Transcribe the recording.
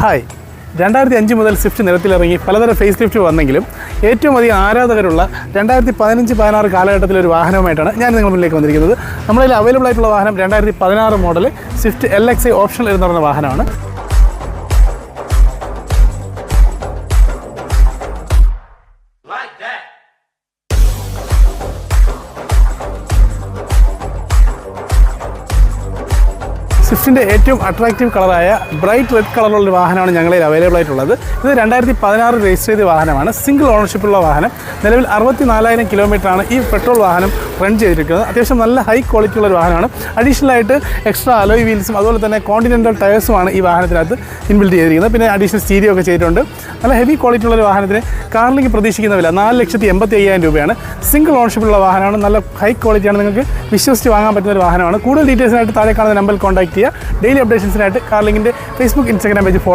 Hi 2005 മുതൽ Swift നിരത്തിലിറങ്ങി പലതരം face lift വന്നെങ്കിലും ഏറ്റവും അധികം ആരാധകരുള്ള 2015-16 കാലഘട്ടത്തിലൊരു വാഹനവുമായിട്ടാണ് ഞാൻ നിങ്ങളുടെ മുന്നിലേക്ക് വന്നിരിക്കുന്നത്. നമ്മളിൽ അവൈലബിൾ ആയിട്ടുള്ള വാഹനം 2016 മോഡൽ സ്വിഫ്റ്റ് LXi ഓപ്ഷണൽ എന്ന് പറയുന്ന വാഹനമാണ്. സ്വിഫ്റ്റിൻ്റെ ഏറ്റവും അട്രാക്റ്റീവ് കളറായ ബ്രൈറ്റ് റെഡ് കളറുള്ള വാഹനമാണ് ഞങ്ങളിൽ അവൈലബിൾ ആയിട്ടുള്ളത്. ഇത് 2016 രജിസ്റ്റർ ചെയ്ത വാഹനമാണ്. സിംഗിൾ ഓണർഷിപ്പുള്ള വാഹനം. നിലവിൽ 64,000 കിലോമീറ്ററാണ് ഈ പെട്രോൾ വാഹനം റൺ ചെയ്തിരിക്കുന്നത്. അത്യാവശ്യം നല്ല ഹൈ ക്വാളിറ്റി ഉള്ള ഒരു വാഹനമാണ്. അഡീഷണൽ ആയിട്ട് എക്സ്ട്രാ അലോയ് വീൽസും അതുപോലെ തന്നെ കോണ്ടിനെൻ്റൽ ടയേഴ്സുമാണ് ഈ വാഹനത്തിനകത്ത് ഇൻബിൽഡ് ചെയ്തിരിക്കുന്നത്. പിന്നെ അഡീഷണൽ സ്റ്റീരിയോ ഒക്കെ ചെയ്തിട്ടുണ്ട്. നല്ല ഹെവി ക്വാളിറ്റി ഉള്ള ഒരു വാഹനത്തിന് കാറിലേക്ക് പ്രതീക്ഷിക്കുന്ന വില 4,85,000 രൂപയാണ്. സിംഗിൾ ഓണർഷിപ്പുള്ള വാഹനമാണ്. നല്ല ഹൈ ക്വാളിറ്റിയാണ്. നിങ്ങൾക്ക് വിശ്വസിച്ച് വാങ്ങാൻ പറ്റുന്ന ഒരു വാഹനമാണ്. കൂടുതൽ ഡീറ്റെയിൽസിനായിട്ട് താഴെ കാണുന്ന നമ്പറിൽ കോൺടാക്ട് ചെയ്യുക. ഡെയിലി അപ്ഡേഷൻസിനായിട്ട് കാർലിങ്കിൻ്റെ ഫേസ്ബുക്ക്, ഇൻസ്റ്റാഗ്രാം പേജ്